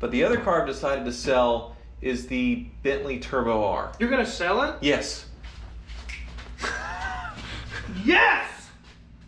But the other car I've decided to sell is the Bentley Turbo R. You're gonna sell it? Yes. Yes!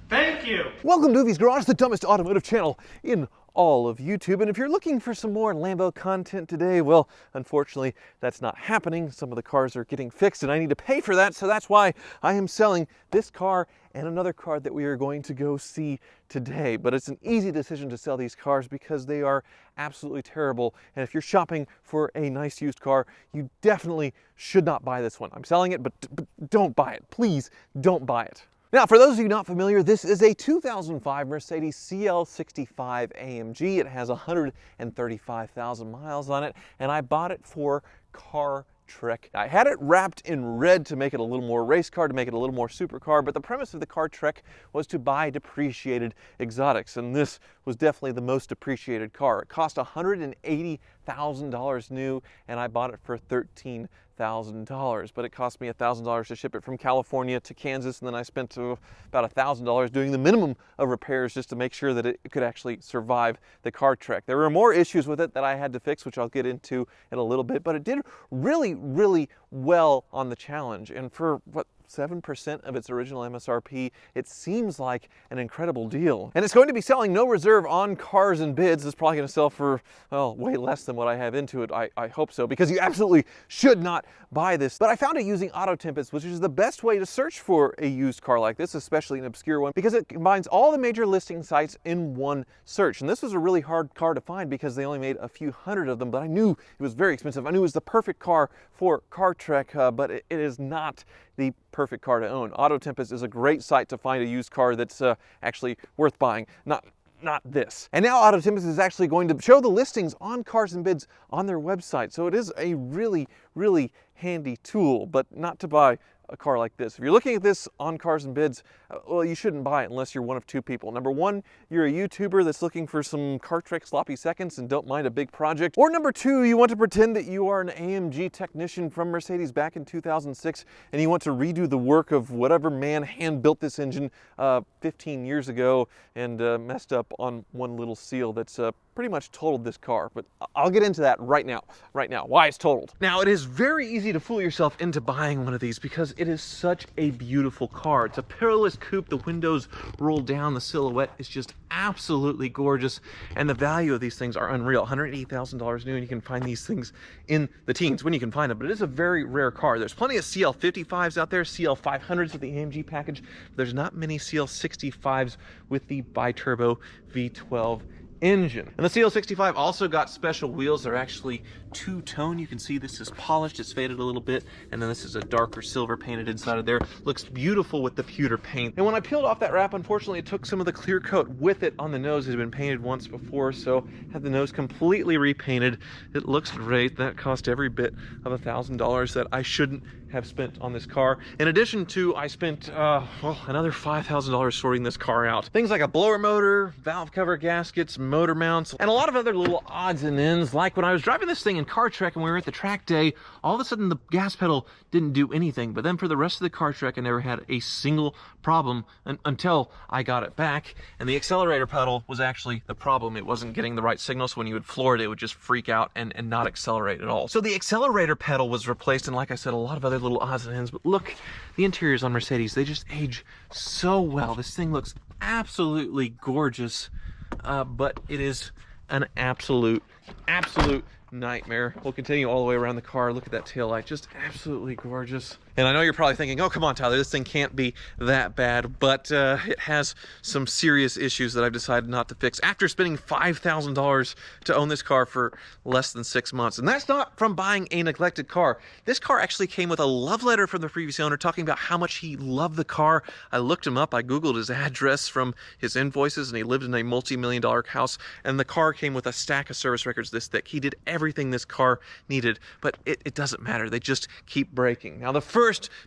Thank you! Welcome to Movie's Garage, the dumbest automotive channel in all of YouTube. And if you're looking for some more Lambo content today, well, unfortunately, that's not happening. Some of the cars are getting fixed and I need to pay for that, so that's why I am selling this car and another car that we are going to go see today. But it's an easy decision to sell these cars because they are absolutely terrible. And if you're shopping for a nice used car, you definitely should not buy this one. I'm selling it, but don't buy it. Please don't buy it. Now, for those of you not familiar, this is a 2005 Mercedes CL65 AMG. It has 135,000 miles on it, and I bought it for car trick. I had it wrapped in red to make it a little more race car, to make it a little more supercar, but the premise of the car trick was to buy depreciated exotics, and this was definitely the most depreciated car. It cost $180,000 new, and I bought it for $13,000, but it cost me $1,000 to ship it from California to Kansas, and then I spent about $1,000 doing the minimum of repairs just to make sure that it could actually survive the car trek. There were more issues with it that I had to fix, which I'll get into in a little bit, but it did really well on the challenge, and for what, 7% of its original MSRP, it seems like an incredible deal. And it's going to be selling no reserve on Cars and Bids. It's probably going to sell for, well, way less than what I have into it. I hope so, because you absolutely should not buy this. But I found it using Autotempest, which is the best way to search for a used car like this, especially an obscure one, because it combines all the major listing sites in one search. And this was a really hard car to find because they only made a few hundred of them, but I knew it was very expensive. I knew it was the perfect car for car trek, but it is not the perfect car to own. Autotempest is a great site to find a used car that's actually worth buying, not this. And now Autotempest is actually going to show the listings on Cars and Bids on their website. So it is a really handy tool, but not to buy a car like this. If you're looking at this on Cars and Bids, well, you shouldn't buy it unless you're one of two people. Number one, you're a YouTuber that's looking for some car trek sloppy seconds and don't mind a big project. Or number two, you want to pretend that you are an AMG technician from Mercedes back in 2006 and you want to redo the work of whatever man hand-built this engine 15 years ago and messed up on one little seal that's pretty much totaled this car. But I'll get into that right now, why it's totaled. Now, it is very easy to fool yourself into buying one of these because it is such a beautiful car. It's a peerless coupe, the windows roll down, the silhouette is just absolutely gorgeous, and the value of these things are unreal. $180,000 new, and you can find these things in the teens when you can find them, but it is a very rare car. There's plenty of CL55s out there, CL500s with the AMG package, but there's not many CL65s with the bi-turbo V12 engine. And the CL65 also got special wheels. They're actually two-tone. You can see this is polished, it's faded a little bit, and then this is a darker silver painted inside of there. Looks beautiful with the pewter paint. And when I peeled off that wrap, unfortunately it took some of the clear coat with it on the nose. It had been painted once before, so had the nose completely repainted. It looks great. That cost every bit of $1,000 that I shouldn't have spent on this car. In addition to, I spent well, another $5,000 sorting this car out. Things like a blower motor, valve cover gaskets, motor mounts, and a lot of other little odds and ends. Like when I was driving this thing in car trek and we were at the track day, all of a sudden the gas pedal didn't do anything. But then for the rest of the car trek, I never had a single problem until I got it back. And the accelerator pedal was actually the problem. It wasn't getting the right signal, so when you would floor it, it would just freak out and not accelerate at all. So the accelerator pedal was replaced, and like I said, a lot of other little odds and ends. But look, the interiors on Mercedes, they just age so well. This thing looks absolutely gorgeous, but it is an absolute nightmare. We'll continue all the way around the car. Look at that taillight, just absolutely gorgeous. And I know you're probably thinking, oh, come on, Tyler, this thing can't be that bad, but it has some serious issues that I've decided not to fix after spending $5,000 to own this car for less than 6 months. And that's not from buying a neglected car. This car actually came with a love letter from the previous owner talking about how much he loved the car. I looked him up, I Googled his address from his invoices, and he lived in a multi-million-dollar house, and the car came with a stack of service records this thick. He did everything this car needed, but it doesn't matter. They just keep breaking. Now, the first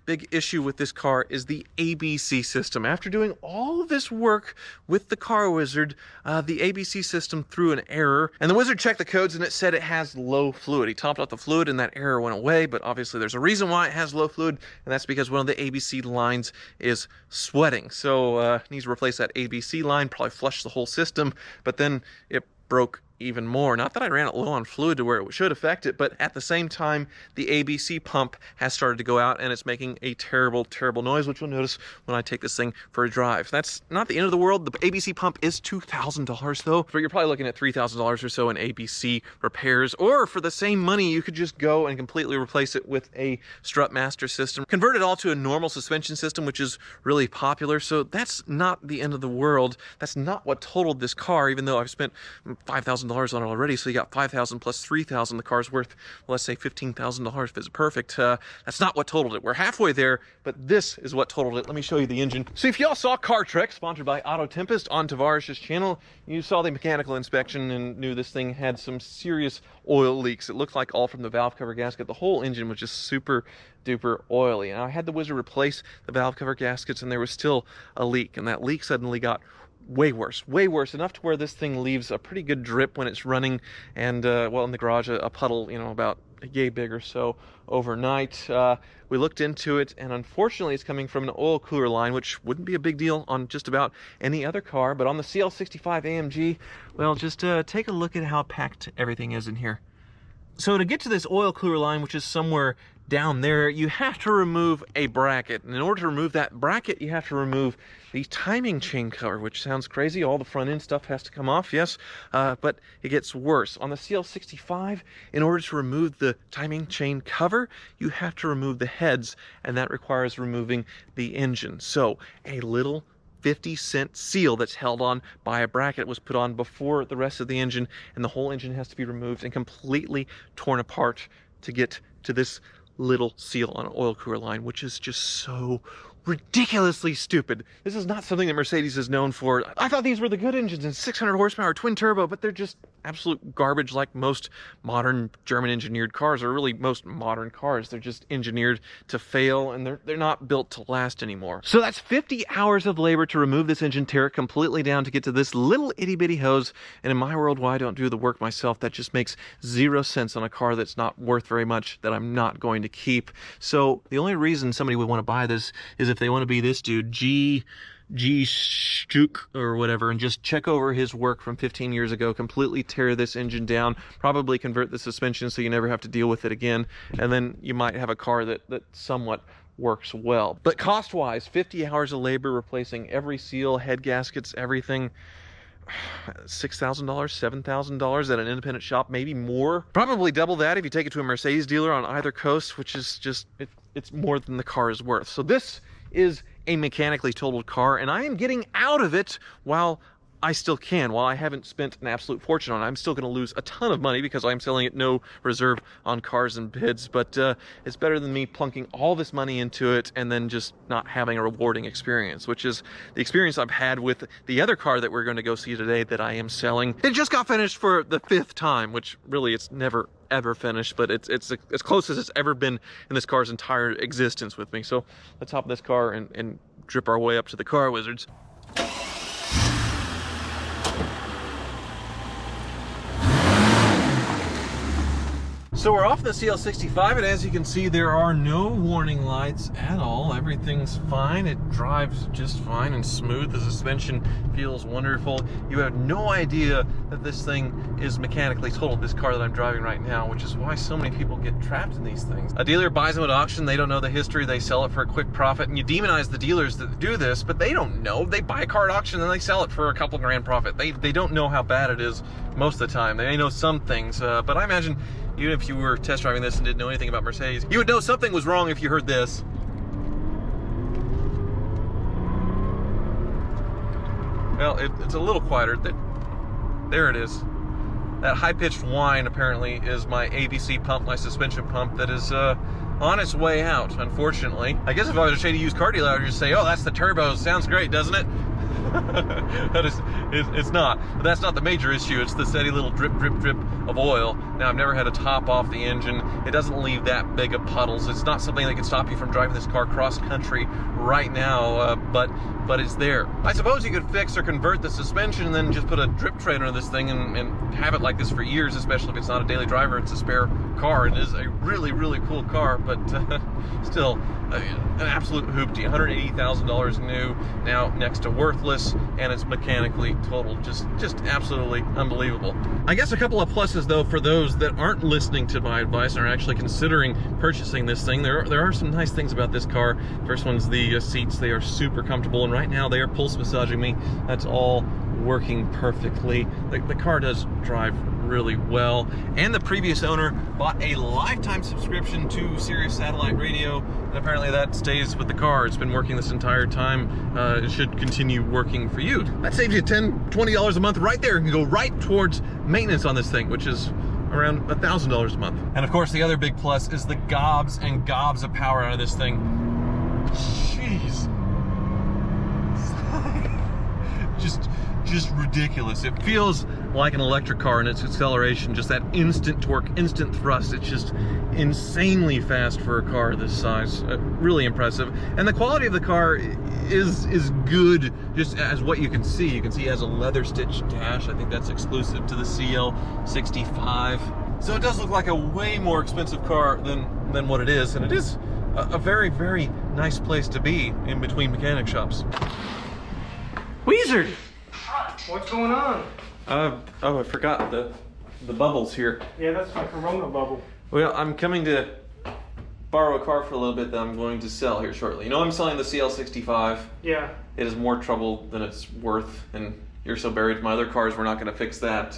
big issue with this car is the ABC system. After doing all of this work with the Car Wizard, the ABC system threw an error, and the Wizard checked the codes and it said it has low fluid. He topped off the fluid and that error went away, but obviously there's a reason why it has low fluid, and that's because one of the ABC lines is sweating. So needs to replace that ABC line, probably flush the whole system, but then it broke even more. Not that I ran it low on fluid to where it should affect it, but at the same time, the ABC pump has started to go out and it's making a terrible, terrible noise, which you'll notice when I take this thing for a drive. That's not the end of the world. The ABC pump is $2,000 though, but you're probably looking at $3,000 or so in ABC repairs, or for the same money, you could just go and completely replace it with a Strutmaster system. Convert it all to a normal suspension system, which is really popular, so that's not the end of the world. That's not what totaled this car, even though I've spent $5,000 on it already, so you got $5,000 plus $3,000. The car's worth, well, let's say $15,000 if it's perfect. That's not what totaled it. We're halfway there, but this is what totaled it. Let me show you the engine. So if y'all saw Car Trek, sponsored by Autotempest on Tavares' channel, you saw the mechanical inspection and knew this thing had some serious oil leaks. It looked like all from the valve cover gasket. The whole engine was just super duper oily. And I had the wizard replace the valve cover gaskets and there was still a leak, and that leak suddenly got way worse, enough to where this thing leaves a pretty good drip when it's running, and well, in the garage a puddle, you know, about a yay big or so overnight. We looked into it, and unfortunately it's coming from an oil cooler line, which wouldn't be a big deal on just about any other car, but on the CL65 AMG, well, just take a look at how packed everything is in here. So to get to this oil cooler line, which is somewhere down there, you have to remove a bracket. And in order to remove that bracket, you have to remove the timing chain cover, which sounds crazy. All the front end stuff has to come off, yes, but it gets worse. On the CL65, in order to remove the timing chain cover, you have to remove the heads, and that requires removing the engine. So a little 50-cent seal that's held on by a bracket was put on before the rest of the engine, and the whole engine has to be removed and completely torn apart to get to this little seal on an oil cooler line, which is just so ridiculously stupid. This is not something that Mercedes is known for. I thought these were the good engines and 600 horsepower twin turbo, but they're just absolute garbage, like most modern German engineered cars, or really most modern cars. They're just engineered to fail, and they're not built to last anymore. So that's 50 hours of labor to remove this engine, tear it completely down to get to this little itty bitty hose. And in my world, why I don't do the work myself, that just makes 0 sense on a car that's not worth very much, that I'm not going to keep. So the only reason somebody would want to buy this is if they want to be this dude, G Stuk or whatever, and just check over his work from 15 years ago, completely tear this engine down, probably convert the suspension so you never have to deal with it again, and then you might have a car that somewhat works well. But cost-wise, 50 hours of labor replacing every seal, head gaskets, everything, $6,000, $7,000 at an independent shop, maybe more. Probably double that if you take it to a Mercedes dealer on either coast, which is just, it's more than the car is worth. So this is a mechanically totaled car, and I am getting out of it while I still can. While I haven't spent an absolute fortune on it, I'm still going to lose a ton of money because I'm selling at no reserve on cars and bids, but it's better than me plunking all this money into it and then just not having a rewarding experience, which is the experience I've had with the other car that we're going to go see today that I am selling. It just got finished for the 5th time, which really it's never ever finished, but it's as close as it's ever been in this car's entire existence with me. So let's hop in this car and drip our way up to the car wizards. So we're off the CL65, and as you can see, there are no warning lights at all. Everything's fine. It drives just fine and smooth. The suspension feels wonderful. You have no idea that this thing is mechanically totaled, this car that I'm driving right now, which is why so many people get trapped in these things. A dealer buys them at auction. They don't know the history. They sell it for a quick profit, and you demonize the dealers that do this, but they don't know. They buy a car at auction and they sell it for a couple grand profit. They don't know how bad it is most of the time. They may know some things, but I imagine even if you were test driving this and didn't know anything about Mercedes, you would know something was wrong if you heard this. Well, it's a little quieter. There it is. That high-pitched whine apparently is my ABC pump, my suspension pump, that is on its way out, unfortunately. I guess if I was a shady used car dealer, I would just say, oh, that's the turbo. Sounds great, doesn't it? But it's not. But that's not the major issue. It's the steady little drip, drip, drip of oil. Now, I've never had to top off the engine. It doesn't leave that big of puddles. It's not something that can stop you from driving this car cross country right now, but it's there. I suppose you could fix or convert the suspension and then just put a drip tray under this thing and have it like this for years, especially if it's not a daily driver. It's a spare car. It is a really, really cool car, but still, an absolute hoopty. $180,000 new, now next to worthless, and it's mechanically total. Just absolutely unbelievable. I guess a couple of pluses though for those that aren't listening to my advice and are actually considering purchasing this thing. There are some nice things about this car. First one's the seats. They are super comfortable, and right now they are pulse massaging me. That's all working perfectly. The car does drive really well, and the previous owner bought a lifetime subscription to Sirius satellite radio, and apparently that stays with the car. It's been working this entire time. It should continue working for you. That saves you $10-20 a month right there. It can go right towards maintenance on this thing, which is around $1,000 a month. And of course the other big plus is the gobs and gobs of power out of this thing. Jeez. Just ridiculous. It feels like an electric car in its acceleration, just that instant torque, instant thrust. It's just insanely fast for a car this size. Really impressive. And the quality of the car is good, just as what you can see. You can see it has a leather stitched dash. I think that's exclusive to the CL65. So it does look like a way more expensive car than what it is, and it is a very, very nice place to be in between mechanic shops. Wizard! What's going on? Oh, I forgot the bubbles here. Yeah, that's my Corona bubble. Well, I'm coming to borrow a car for a little bit that I'm going to sell here shortly. You know, I'm selling the CL65. Yeah. It is more trouble than it's worth, and you're so buried with my other cars, we're not going to fix that.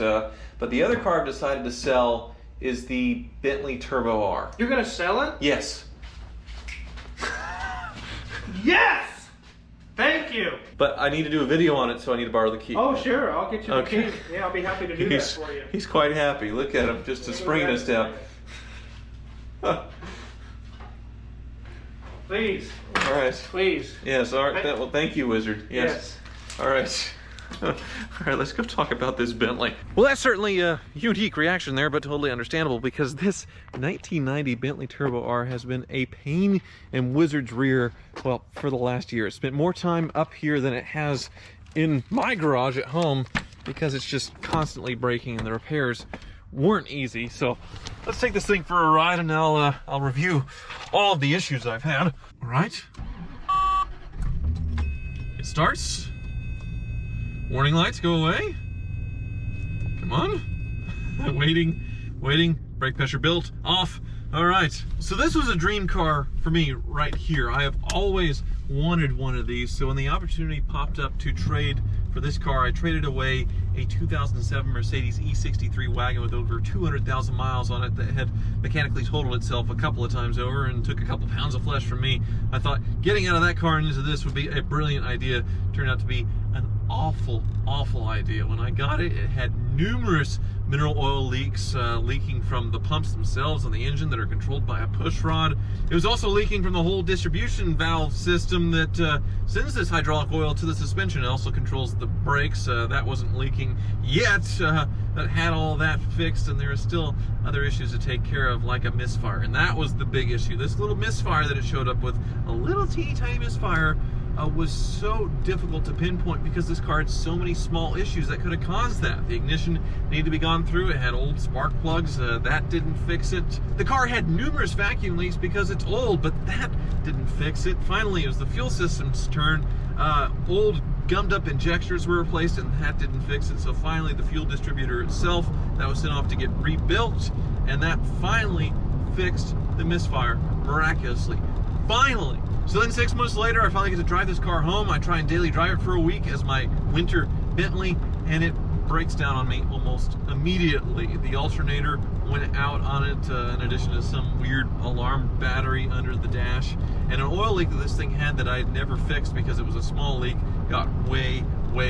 But the other car I've decided to sell is the Bentley Turbo R. You're gonna sell it? Yes. Yes! Thank you. But I need to do a video on it, so I need to borrow the key. Oh, sure. I'll get you the Okay. key. Yeah, I'll be happy to do that for you. He's quite happy. Look at him, just a spring in his step. Please. All right. Please. Yes, all right. Well, thank you, Wizard. Yes. All right. All right, let's go talk about this Bentley. Well, that's certainly a unique reaction there, but totally understandable, because this 1990 Bentley Turbo R has been a pain in Wizard's rear, well, for the last year. It spent more time up here than it has in my garage at home, because it's just constantly breaking, and the repairs weren't easy. So let's take this thing for a ride, and I'll review all of the issues I've had. All right. It starts. Warning lights go away. Come on. Waiting. Brake pressure built. Off. All right. So this was a dream car for me right here. I have always wanted one of these. So when the opportunity popped up to trade for this car, I traded away a 2007 Mercedes E63 wagon with over 200,000 miles on it that had mechanically totaled itself a couple of times over and took a couple pounds of flesh from me. I thought getting out of that car and into this would be a brilliant idea. Turned out to be an awful idea. When I got it, it had numerous mineral oil leaks leaking from the pumps themselves on the engine that are controlled by a push rod. It was also leaking from the whole distribution valve system that sends this hydraulic oil to the suspension. It also controls the brakes. That wasn't leaking yet. That had all that fixed, and there are still other issues to take care of, like a misfire, and that was the big issue. This little misfire that it showed up with, a little teeny tiny misfire, was so difficult to pinpoint because this car had so many small issues that could have caused that. The ignition needed to be gone through. It had old spark plugs. That didn't fix it. The car had numerous vacuum leaks because it's old, but that didn't fix it. Finally, it was the fuel system's turn. Old gummed up injectors were replaced, and that didn't fix it. So finally, the fuel distributor itself, that was sent off to get rebuilt, and that finally fixed the misfire miraculously. Finally. So then 6 months later, I finally get to drive this car home. I try and daily drive it for a week as my winter Bentley, and it breaks down on me almost immediately. The alternator went out on it, in addition to some weird alarm battery under the dash. And an oil leak that this thing had that I had never fixed because it was a small leak got way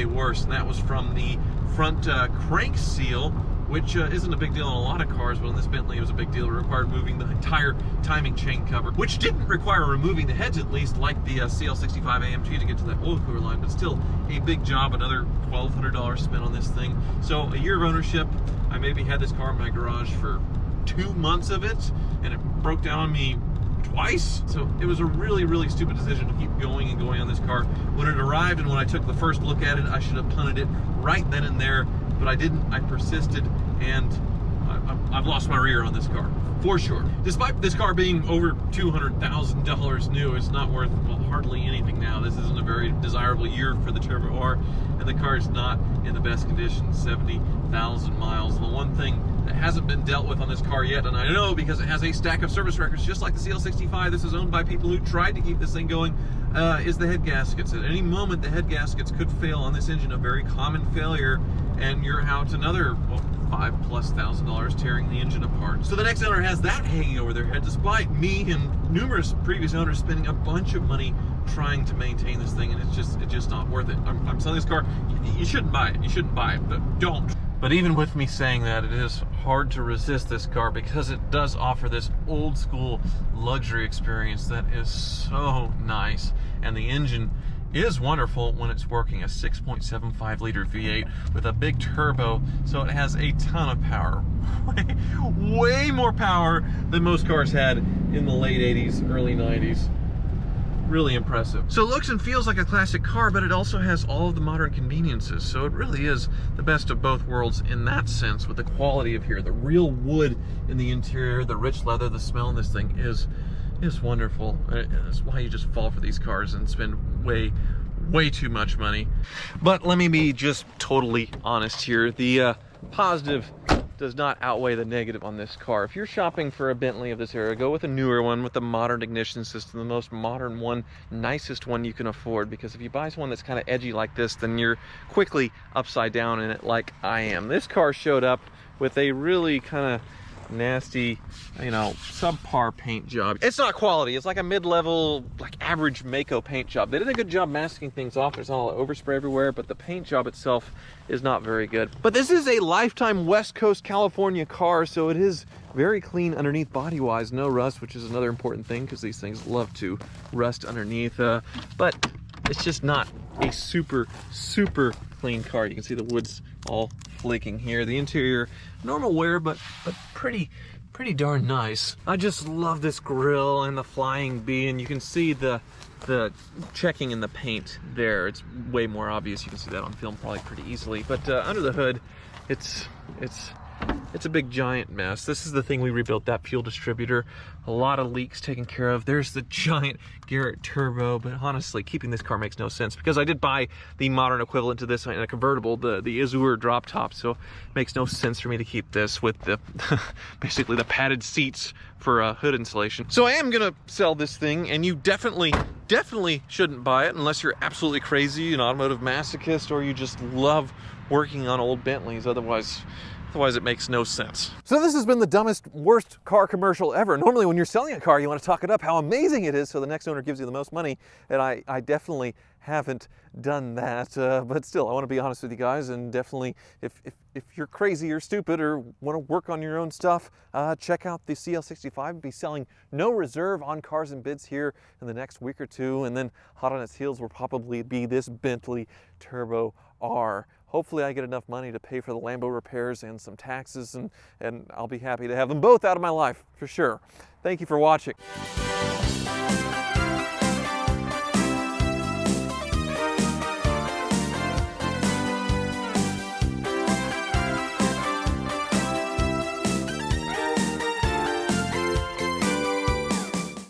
worse. And that was from the front crank seal, which isn't a big deal in a lot of cars, but on this Bentley it was a big deal. It required moving the entire timing chain cover, which didn't require removing the heads, at least, like the CL65 AMG to get to that oil cooler line, but still a big job. Another $1,200 spent on this thing. So a year of ownership. I maybe had this car in my garage for 2 months of it, and it broke down on me twice. So it was a really stupid decision to keep going on this car. When it arrived and when I took the first look at it, I should have punted it right then and there, but I didn't. I persisted, and I'm I've lost my rear on this car, for sure. Despite this car being over $200,000 new, it's not worth, well, hardly anything now. This isn't a very desirable year for the Turbo R, and the car is not in the best condition, 70,000 miles. The one thing that hasn't been dealt with on this car yet, and I know because it has a stack of service records, just like the CL65, this is owned by people who tried to keep this thing going, is the head gaskets. At any moment, the head gaskets could fail on this engine, a very common failure, and you're out another, well, $5,000+ tearing the engine apart. So the next owner has that hanging over their head, despite me and numerous previous owners spending a bunch of money trying to maintain this thing, and it's just not worth it. I'm selling this car. You shouldn't buy it. You shouldn't buy it, but don't. But even with me saying that, it is hard to resist this car because it does offer this old school luxury experience that is so nice, and the engine is wonderful when it's working, a 6.75 liter V8 with a big turbo, so it has a ton of power. Way more power than most cars had in the late 80s, early 90s. Really impressive. So it looks and feels like a classic car, but it also has all of the modern conveniences, so it really is the best of both worlds in that sense, with the quality of here, the real wood in the interior, the rich leather, the smell in this thing is wonderful. That's why you just fall for these cars and spend way too much money. But let me be just totally honest here. The positive does not outweigh the negative on this car. If you're shopping for a Bentley of this era, go with a newer one with the modern ignition system, the most modern one, nicest one you can afford, because if you buy one that's kind of edgy like this, then you're quickly upside down in it like I am. This car showed up with a really kind of nasty, you know, subpar paint job. It's not quality. It's like a mid-level, like average Mako paint job. They did a good job masking things off. There's not all overspray everywhere, but the paint job itself is not very good. But this is a lifetime West Coast California car, so it is very clean underneath body-wise. No rust, which is another important thing because these things love to rust underneath. But it's just not a super clean car. You can see the wood's all flaking here. The interior, normal wear, but pretty darn nice. I just love this grille and the flying B, and you can see the checking in the paint there. It's way more obvious. You can see that on film probably pretty easily. But under the hood, it's a big giant mess. This is the thing we rebuilt, that fuel distributor. A lot of leaks taken care of. There's the giant Garrett turbo, but honestly, keeping this car makes no sense because I did buy the modern equivalent to this in a convertible, the Azure drop top, so it makes no sense for me to keep this with the basically the padded seats for hood insulation. So I am gonna sell this thing, and you definitely shouldn't buy it unless you're absolutely crazy, an automotive masochist, or you just love working on old Bentleys. Otherwise it makes no sense. So this has been the dumbest, worst car commercial ever. Normally when you're selling a car, you want to talk it up how amazing it is so the next owner gives you the most money, and I definitely haven't done that. But still, I want to be honest with you guys, and definitely if you're crazy or stupid or want to work on your own stuff, check out the CL65. We'll be selling no reserve on Cars and Bids here in the next week or two, and then hot on its heels will probably be this Bentley Turbo R. Hopefully I get enough money to pay for the Lambo repairs and some taxes, and I'll be happy to have them both out of my life, for sure. Thank you for watching.